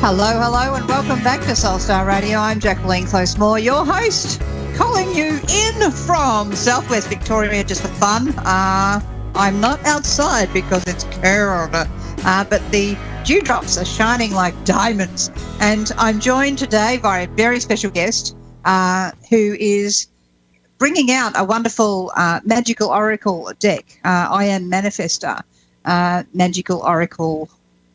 Hello, hello, and welcome back to Soulstar Radio. I'm Jacquelene Close-Moore, your host, calling you in from Southwest Victoria just for fun. I'm not outside because it's cold, but the dewdrops are shining like diamonds. And I'm joined today by a very special guest who is bringing out a wonderful magical oracle deck. I am Manifestor, magical oracle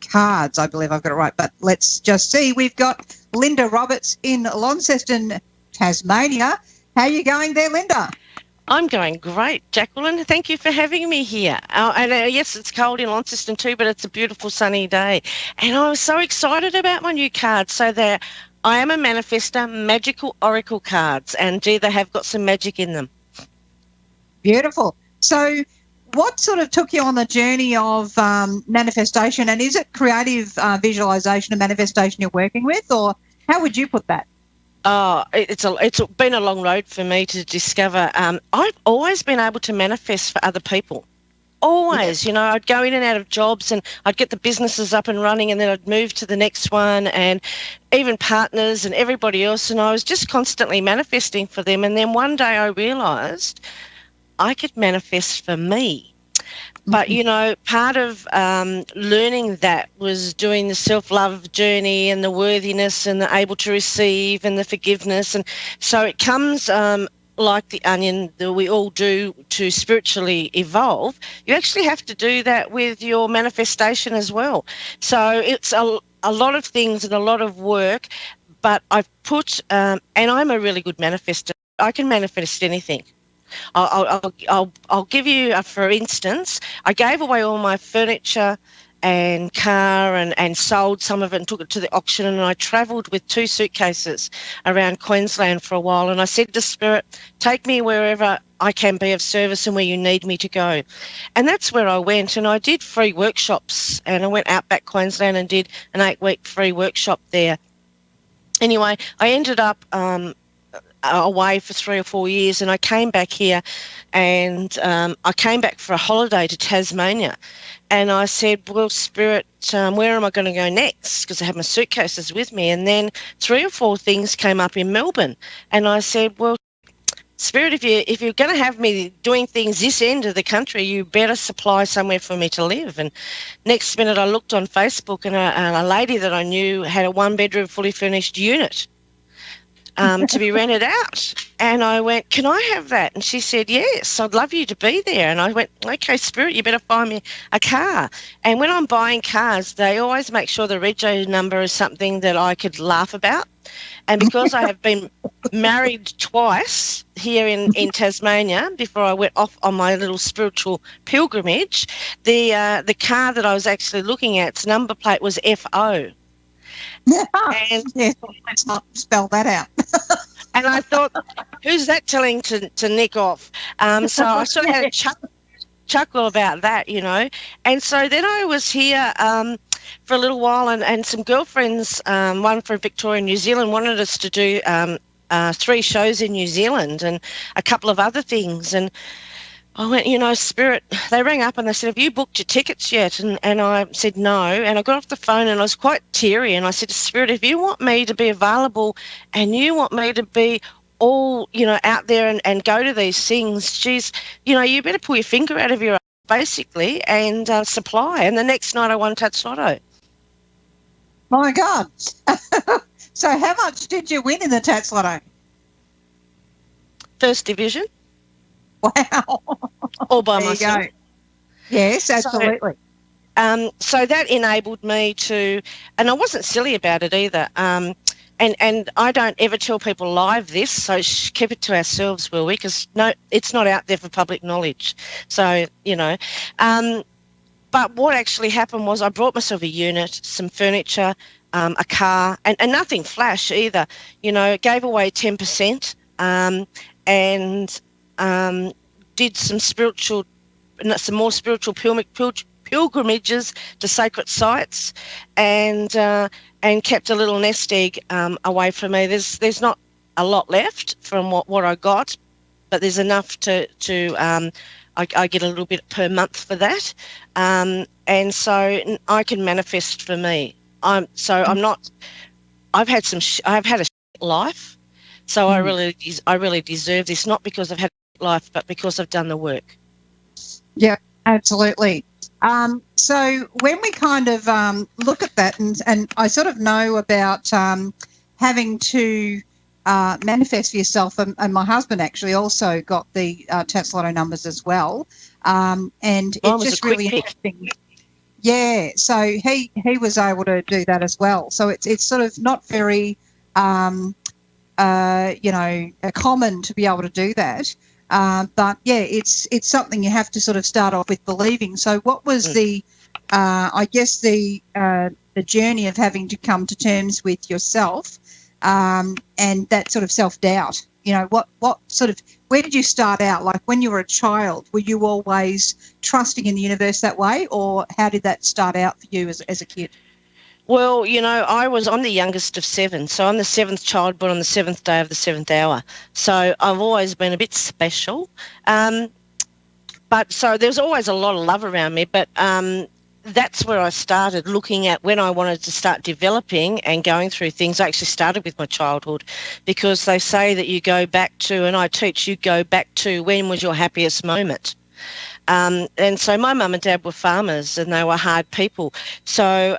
cards. I believe I've got it right, but let's just see. We've got Linda Roberts in Launceston, Tasmania. How are you going there, Linda? I'm going great, Jacqueline. Thank you for having me here. Yes, it's cold in Launceston too, but it's a beautiful sunny day. And I was so excited about my new cards. So I am a manifestor, magical oracle cards, and gee, they have got some magic in them. Beautiful. So what sort of took you on the journey of manifestation, and is it creative visualization and manifestation you're working with, or how would you put that? Oh, it's been a long road for me to discover. I've always been able to manifest for other people. Always, you know, I'd go in and out of jobs and I'd get the businesses up and running, and then I'd move to the next one, and even partners and everybody else, and I was just constantly manifesting for them. And then one day I realised I could manifest for me. But, you know, part of learning that was doing the self-love journey and the worthiness and the able to receive and the forgiveness. And so it comes like the onion that we all do to spiritually evolve. You actually have to do that with your manifestation as well. So it's a lot of things and a lot of work, but I've put, and I'm a really good manifester. I can manifest anything. I'll give you, for instance, I gave away all my furniture and car and sold some of it and took it to the auction, and I travelled with 2 suitcases around Queensland for a while, and I said to Spirit, take me wherever I can be of service and where you need me to go. And that's where I went, and I did free workshops, and I went out back Queensland and did an 8-week free workshop there. Anyway, I ended up away for 3 or 4 years, and I came back here, and I came back for a holiday to Tasmania, and I said, well, Spirit, where am I going to go next? Because I had my suitcases with me. And then 3 or 4 things came up in Melbourne, and I said, well, Spirit, if you're going to have me doing things this end of the country, you better supply somewhere for me to live. And next minute I looked on Facebook, and a lady that I knew had a 1-bedroom fully furnished unit to be rented out. And I went, can I have that? And she said, yes, I'd love you to be there. And I went, okay, Spirit, you better find me a car. And when I'm buying cars, they always make sure the rego number is something that I could laugh about. And because I have been married twice here in Tasmania before I went off on my little spiritual pilgrimage, the car that I was actually looking at's number plate was FO. And let's not spell that out. And I thought, who's that telling to nick off? So I sort of had a chuckle about that, you know. And so then I was here for a little while, and some girlfriends, one from Victoria and New Zealand, wanted us to do 3 shows in New Zealand and a couple of other things. And I went, you know, Spirit, they rang up and they said, have you booked your tickets yet? And I said no. And I got off the phone and I was quite teary, and I said to Spirit, if you want me to be available and you want me to be all, you know, out there and go to these things, geez, you know, you better pull your finger out of your eye, basically, and supply. And the next night I won Tats Lotto. My God. So how much did you win in the Tats Lotto? First division. Wow. All by myself. You go. Yes, absolutely. So that enabled me to, and I wasn't silly about it either. And I don't ever tell people live this, so keep it to ourselves, will we? Because no, it's not out there for public knowledge. So, you know. But what actually happened was I brought myself a unit, some furniture, a car, and nothing flash either. You know, gave away 10%, and did some more spiritual pilgrimages to sacred sites, and kept a little nest egg away from me. There's not a lot left from what I got, but there's enough to I get a little bit per month for that, and so I can manifest for me. I'm not. I've had I've had a life, so I really deserve this. Not because I've had a life, but because I've done the work. Yeah, absolutely. So when we kind of look at that, and I sort of know about having to manifest for yourself, and my husband actually also got the Tats Lotto numbers as well, and it's just really interesting. Yeah, so he was able to do that as well. So it's sort of not very common to be able to do that. But yeah, it's something you have to sort of start off with believing. So what was the journey of having to come to terms with yourself and that sort of self-doubt? You know, what sort of, where did you start out? Like when you were a child, were you always trusting in the universe that way, or how did that start out for you as a kid? Well, I'm the youngest of 7, so I'm the 7th child born on the 7th day of the 7th hour. So I've always been a bit special. But so there's always a lot of love around me, but that's where I started looking at when I wanted to start developing and going through things. I actually started with my childhood, because they say that you go back to, and I teach you go back to, when was your happiest moment? And so my mum and dad were farmers, and they were hard people. So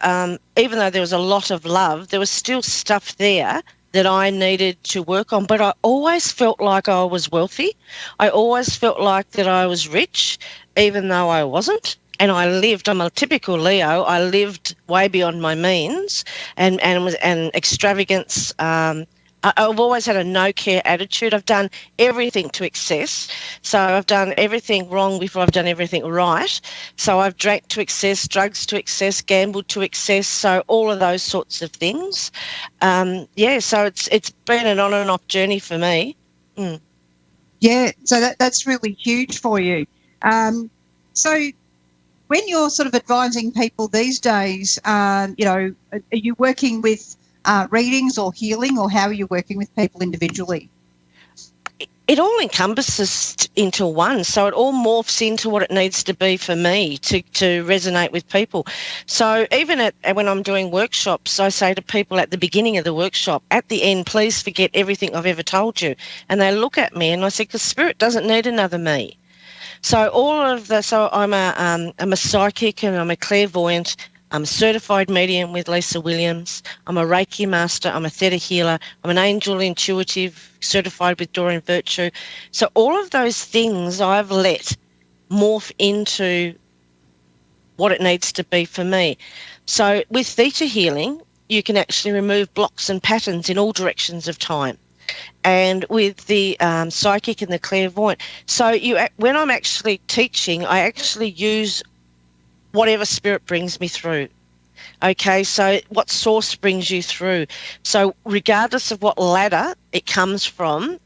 even though there was a lot of love, there was still stuff there that I needed to work on. But I always felt like I was wealthy. I always felt like that I was rich, even though I wasn't. And I'm a typical Leo. I lived way beyond my means and extravagance. I've always had a no-care attitude. I've done everything to excess. So I've done everything wrong before I've done everything right. So I've drank to excess, drugs to excess, gambled to excess, so all of those sorts of things. So it's been an on and off journey for me. Mm. Yeah, so that's really huge for you. So when you're sort of advising people these days, are you working with readings or healing, or how are you working with people individually? It all encompasses into one, so it all morphs into what it needs to be for me to resonate with people. So even when I'm doing workshops, I say to people at the beginning of the workshop, at the end, please forget everything I've ever told you. And they look at me and I say, because Spirit doesn't need another me. So I'm a psychic, and I'm a clairvoyant. I'm a certified medium with Lisa Williams. I'm a Reiki master. I'm a theta healer. I'm an angel intuitive, certified with Doreen Virtue. So all of those things I've let morph into what it needs to be for me. So with theta healing, you can actually remove blocks and patterns in all directions of time. And with the psychic and the clairvoyant, so when I'm actually teaching, I actually use whatever Spirit brings me through. Okay, so what source brings you through. So regardless of what ladder it comes from,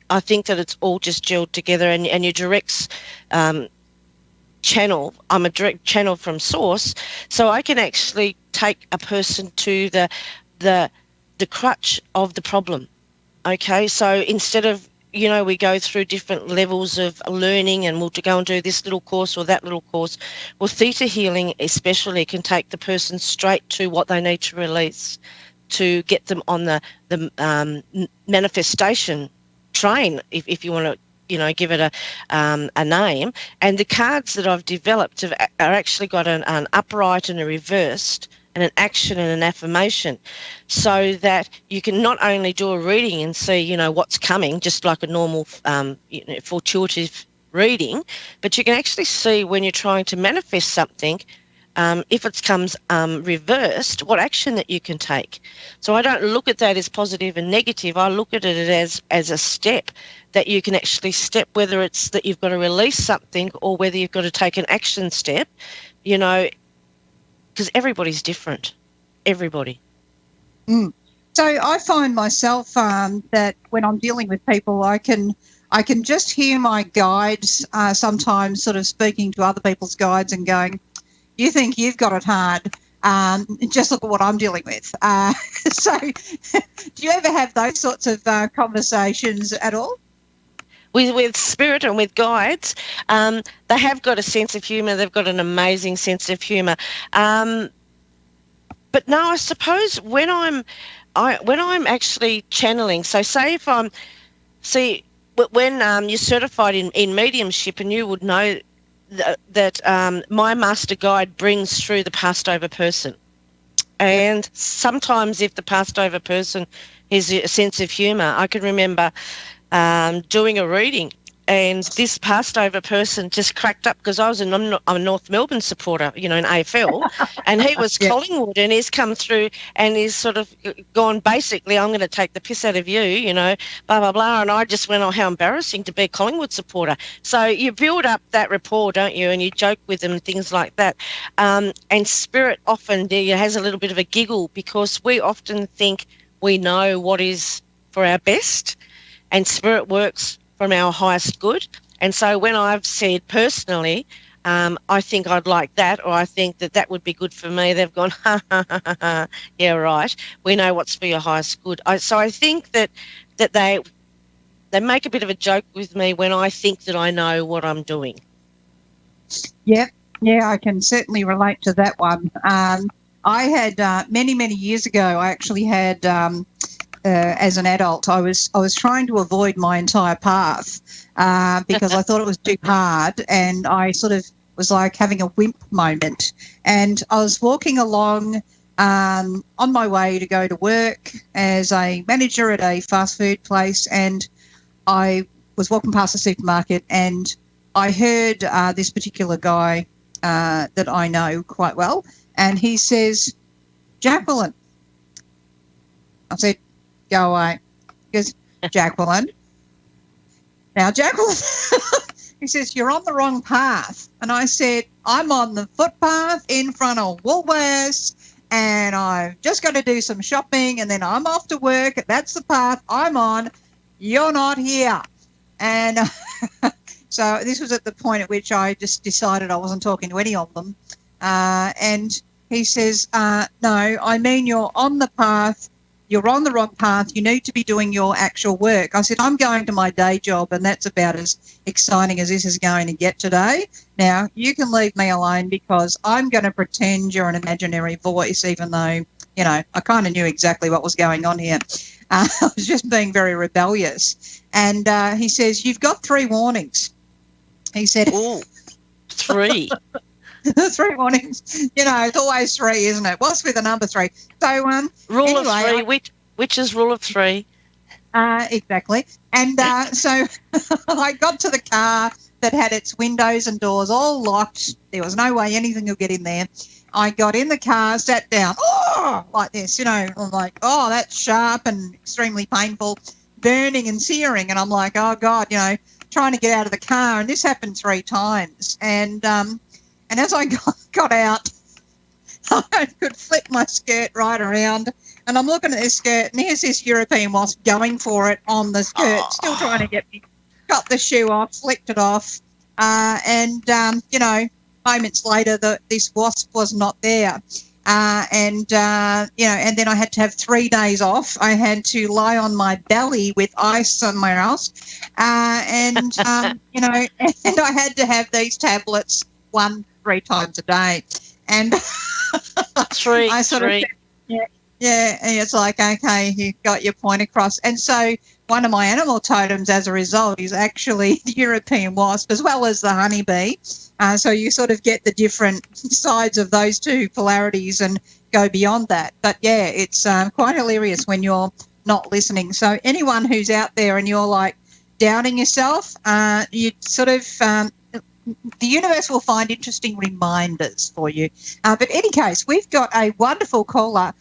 I think that it's all just gelled together, and your direct channel, I'm a direct channel from source, so I can actually take a person to the crutch of the problem. Okay, so instead of, we go through different levels of learning, and we'll go and do this little course or that little course. Well, theta healing especially can take the person straight to what they need to release, to get them on the manifestation train, if you want to, give it a name. And the cards that I've developed are actually got an upright and a reversed, and an action and an affirmation, so that you can not only do a reading and see, what's coming, just like a normal fortuitive reading, but you can actually see when you're trying to manifest something, if it comes reversed, what action that you can take. So I don't look at that as positive and negative. I look at it as a step that you can actually step, whether it's that you've got to release something or whether you've got to take an action step, because everybody's different. Everybody. Mm. So I find myself that when I'm dealing with people, I can just hear my guides sometimes sort of speaking to other people's guides and going, you think you've got it hard. Just look at what I'm dealing with. So do you ever have those sorts of conversations at all? With Spirit and with guides, they have got a sense of humour. They've got an amazing sense of humour. But But no, I suppose when I'm actually channeling, so say if I'm, see, when you're certified in mediumship, and you would know that my master guide brings through the passed over person. And sometimes if the passed over person has a sense of humour, I can remember doing a reading, and this passed over person just cracked up because I'm a North Melbourne supporter, in AFL, and he was Collingwood, and he's come through and he's sort of gone, basically, I'm going to take the piss out of you, blah, blah, blah. And I just went, oh, how embarrassing to be a Collingwood supporter. So you build up that rapport, don't you, and you joke with them and things like that. And Spirit often has a little bit of a giggle because we often think we know what is for our best, and Spirit works from our highest good. And so when I've said personally, I think I'd like that, or I think that would be good for me, they've gone, ha, ha, ha, ha, ha. Yeah, right. We know what's for your highest good. So I think that they make a bit of a joke with me when I think that I know what I'm doing. Yep. Yeah, I can certainly relate to that one. I had many, many years ago, I actually had... as an adult, I was trying to avoid my entire path because I thought it was too hard, and I sort of was like having a wimp moment. And I was walking along on my way to go to work as a manager at a fast food place, and I was walking past the supermarket, and I heard this particular guy that I know quite well, and he says, "Jacquelene." I said, "Go away." He goes, "Jacquelene." Now, Jacquelene, he says, "You're on the wrong path." And I said, "I'm on the footpath in front of Woolworths, and I've just got to do some shopping, and then I'm off to work. That's the path I'm on. You're not here." And so this was at the point at which I just decided I wasn't talking to any of them. And he says, "No, I mean you're on the path. You're on the wrong path. You need to be doing your actual work." I said, "I'm going to my day job, and that's about as exciting as this is going to get today. Now, you can leave me alone because I'm going to pretend you're an imaginary voice, even though, I kind of knew exactly what was going on here." I was just being very rebellious. And he says, "You've got 3 warnings." He said, "Ooh, 3." 3 warnings. It's always 3, isn't it? What's with the number 3? So, rule of 3. Which is rule of 3? Exactly. And so I got to the car that had its windows and doors all locked. There was no way anything would get in there. I got in the car, sat down, like this, I'm like, oh, that's sharp and extremely painful, burning and searing. And I'm like, oh, God, trying to get out of the car. And this happened 3 times. And as I got out, I could flip my skirt right around, and I'm looking at this skirt, and here's this European wasp going for it on the skirt, still trying to get me. Got the shoe off, flicked it off, and moments later, this wasp was not there. And then I had to have 3 days off. I had to lie on my belly with ice somewhere else, and I had to have these tablets 3 times a day. And I sort of said, and it's like, okay, you got your point across. And so one of my animal totems as a result is actually the European wasp as well as the honeybee. So you sort of get the different sides of those 2 polarities and go beyond that. But, yeah, it's quite hilarious when you're not listening. So anyone who's out there and you're, like, doubting yourself, you sort of the universe will find interesting reminders for you. But in any case, we've got a wonderful caller.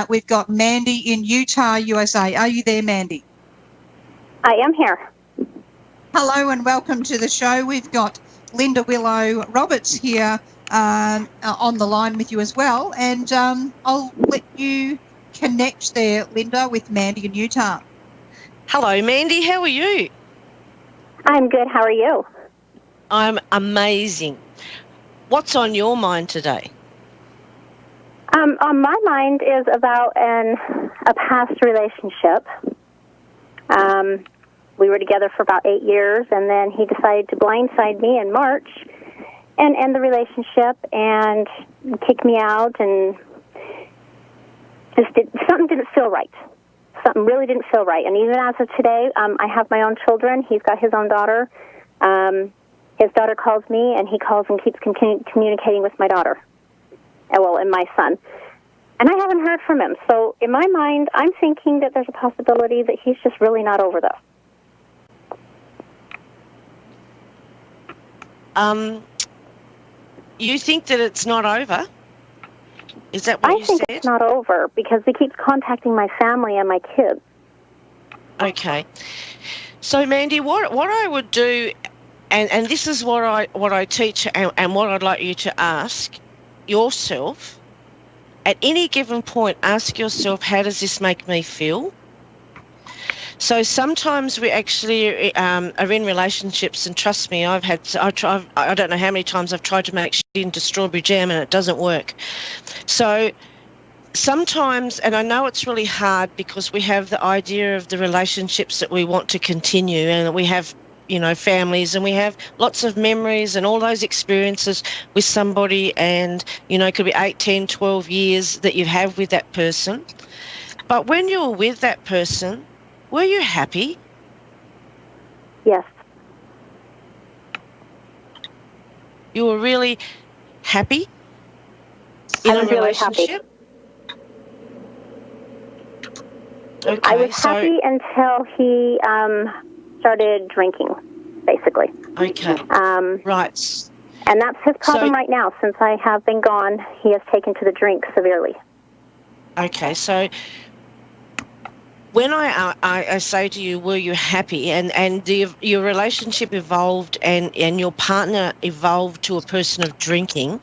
We've got Mandy in Utah, USA. Are you there, Mandy? I am here. Hello and welcome to the show. We've got Linda Willow Roberts here on the line with you as well. And I'll let you connect there, Linda, with Mandy in Utah. Hello, Mandy. How are you? I'm good. How are you? I'm amazing. What's on your mind today? On my mind is about a past relationship. We were together for about 8 years, and then he decided to blindside me in March and end the relationship and kick me out and something didn't feel right. Something really didn't feel right. And even as of today, I have my own children. He's got his own daughter. His daughter calls me, and he calls and keeps communicating with my daughter. And my son. And I haven't heard from him. So in my mind, I'm thinking that there's a possibility that he's just really not over this. You think that it's not over? Is that what you said? I think it's not over because he keeps contacting my family and my kids. Okay. So, Mandy, what I would do, and this is what I teach and what I'd like you to ask yourself, at any given point, ask yourself, how does this make me feel? So sometimes we actually are in relationships, and trust me, I don't know how many times I've tried to make shit into strawberry jam and it doesn't work. So sometimes, and I know it's really hard because we have the idea of the relationships that we want to continue, and we have, families, and we have lots of memories and all those experiences with somebody, and, it could be 8, 10, 12 years that you have with that person. But when you're with that person, were you happy? Yes. You were really happy in a relationship? Really happy. Okay, I was happy until he started drinking, basically. Okay. Right. And that's his problem right now. Since I have been gone, he has taken to the drink severely. Okay, so when I say to you, were you happy, and your relationship evolved and your partner evolved to a person of drinking,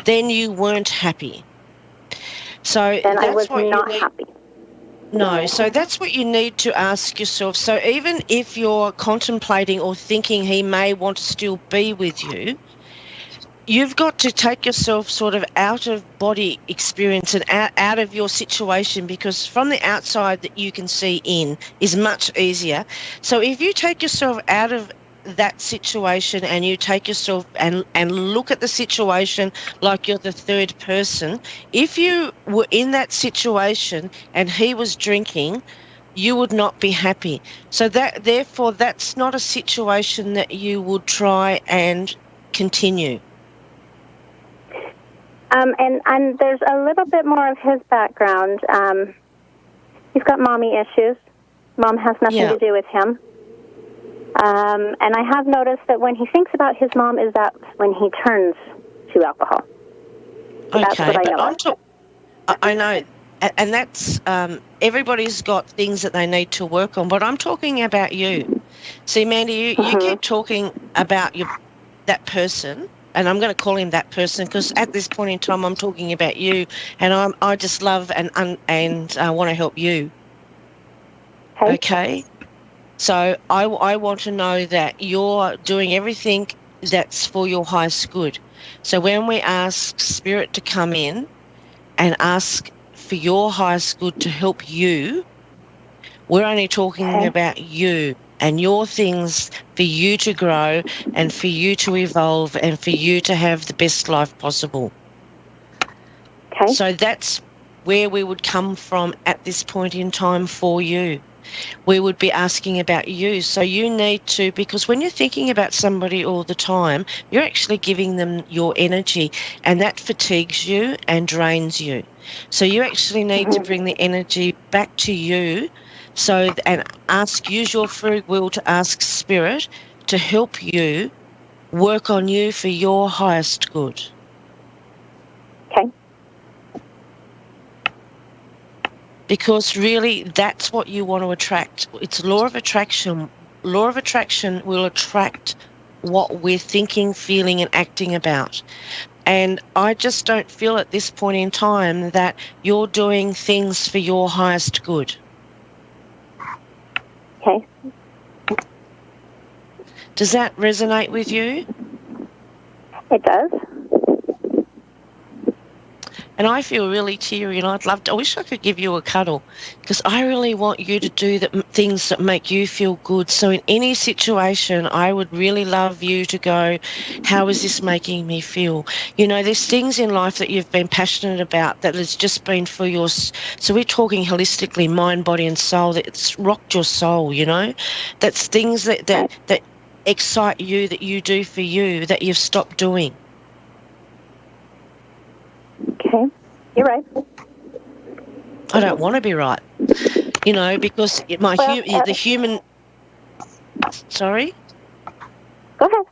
then you weren't happy. So then I was not happy. No, so that's what you need to ask yourself. So even if you're contemplating or thinking he may want to still be with you, you've got to take yourself sort of out of body experience and out of your situation, because from the outside that you can see in is much easier. So if you take yourself out of that situation and you take yourself and look at the situation like you're the third person, if you were in that situation and he was drinking, you would not be happy. So therefore that's not a situation that you would try and continue. And there's a little bit more of his background. He's got mommy issues. Mom has nothing to do with him. And I have noticed that when he thinks about his mom is that when he turns to alcohol. Okay, that's what I know. I know, and that's everybody's got things that they need to work on, but I'm talking about you. See, Mandy, you keep talking about that person, and I'm going to call him that person because at this point in time I'm talking about you, and I just love and want to help you. Okay? So I want to know that you're doing everything that's for your highest good. So when we ask Spirit to come in and ask for your highest good to help you, we're only talking about you and your things for you to grow and for you to evolve and for you to have the best life possible. Okay. So that's where we would come from at this point in time for you. We would be asking about you. So you need to, because when you're thinking about somebody all the time, you're actually giving them your energy, and that fatigues you and drains you. So you actually need to bring the energy back to you, and use your free will to ask Spirit to help you work on you for your highest good. Okay. Because really that's what you want to attract. It's law of attraction. Law of attraction will attract what we're thinking, feeling and acting about. And I just don't feel at this point in time that you're doing things for your highest good. Okay. Does that resonate with you? It does. And I feel really teary, and I wish I could give you a cuddle, because I really want you to do things that make you feel good. So in any situation, I would really love you to go, how is this making me feel? There's things in life that you've been passionate about that has just been for your, so we're talking holistically, mind, body and soul, that's rocked your soul, That's things that excite you, that you do for you, that you've stopped doing. Okay, you're right. I don't want to be right, because the human... Sorry? Go ahead.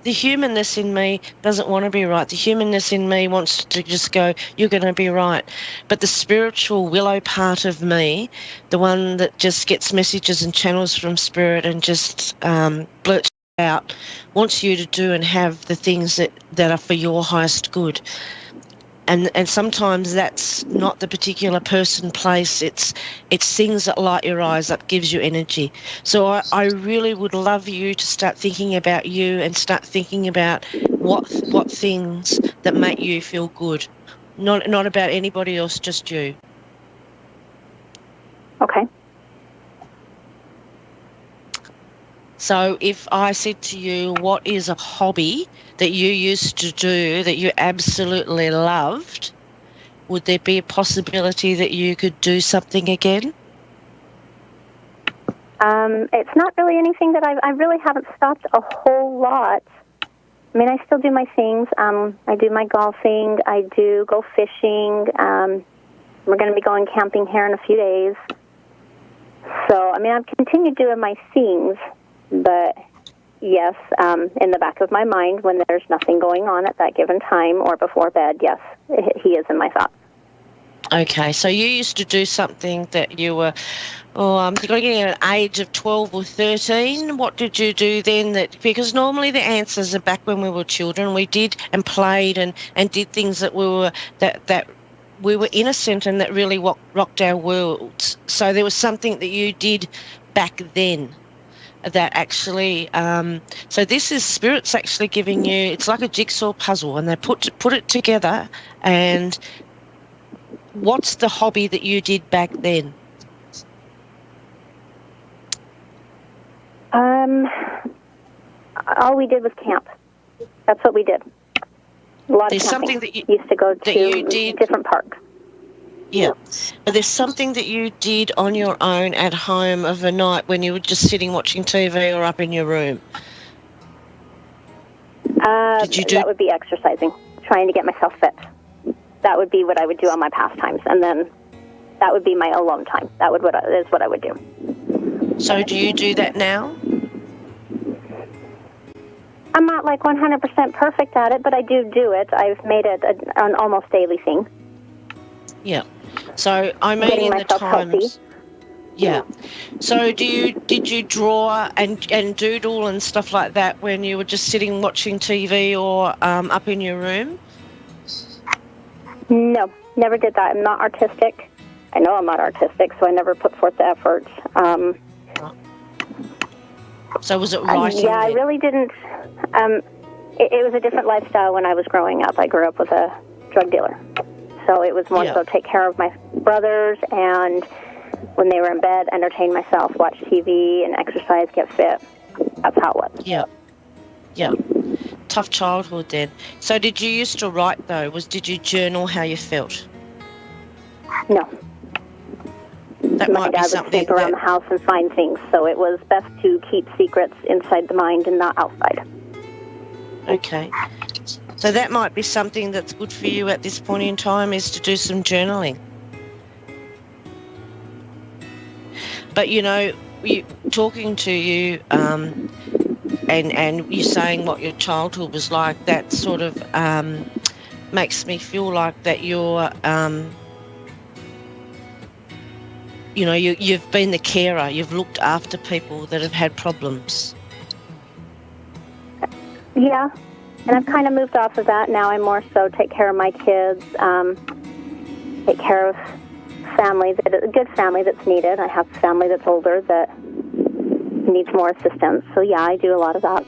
The humanness in me doesn't want to be right. The humanness in me wants to just go, you're going to be right. But the spiritual Willow part of me, the one that just gets messages and channels from spirit and just blurts out, wants you to do and have the things that are for your highest good. And sometimes that's not the particular person, place. It's things that light your eyes up, gives you energy. So I really would love you to start thinking about you and start thinking about what things that make you feel good. Not about anybody else, just you. Okay. So if I said to you, what is a hobby that you used to do that you absolutely loved, would there be a possibility that you could do something again? It's not really anything that I really haven't stopped a whole lot. I mean, I still do my things. I do my golfing. I do go fishing. We're going to be going camping here in a few days. So, I mean, I've continued doing my things. But, yes, in the back of my mind, when there's nothing going on at that given time or before bed, yes, he is in my thoughts. Okay, so you used to do something that you were, getting at an age of 12 or 13. What did you do then? Because normally the answers are back when we were children. We did and played and did things that we were innocent and that really rocked our worlds. So there was something that you did back then that actually, so this is Spirit's actually giving you, it's like a jigsaw puzzle, and they put it together. And what's the hobby that you did back then? All we did was camp. That's what we did. A lot There's of camping. something that you used to go to different parks. Yeah, but there's something that you did on your own at home of a night when you were just sitting watching TV or up in your room. Did you do? That would be exercising, trying to get myself fit. That would be what I would do on my pastimes, and then that would be my alone time. That is what I would do. So do you do that now? I'm not like 100% perfect at it, but I do it. I've made it an almost daily thing. Yeah. So I mean, getting in the myself times. healthy. Yeah. So did you draw and doodle and stuff like that when you were just sitting watching TV or up in your room? No, never did that. I'm not artistic. I know I'm not artistic, so I never put forth the effort. So was it writing? Yeah, I really didn't. It was a different lifestyle when I was growing up. I grew up with a drug dealer. So it was more so take care of my brothers, and when they were in bed, entertain myself, watch TV, and exercise, get fit. That's how it was. Yeah. Yeah. Tough childhood then. So did you used to write, though? Did you journal how you felt? No. That My might dad be would something sneak around the house and find things, so it was best to keep secrets inside the mind and not outside. Okay. So that might be something that's good for you at this point in time, is to do some journaling. But, talking to you and you saying what your childhood was like, that sort of makes me feel like that you're, you've been the carer. You've looked after people that have had problems. Yeah. And I've kind of moved off of that. Now I more so take care of my kids, take care of a good family that's needed. I have a family that's older that needs more assistance. So, yeah, I do a lot of that.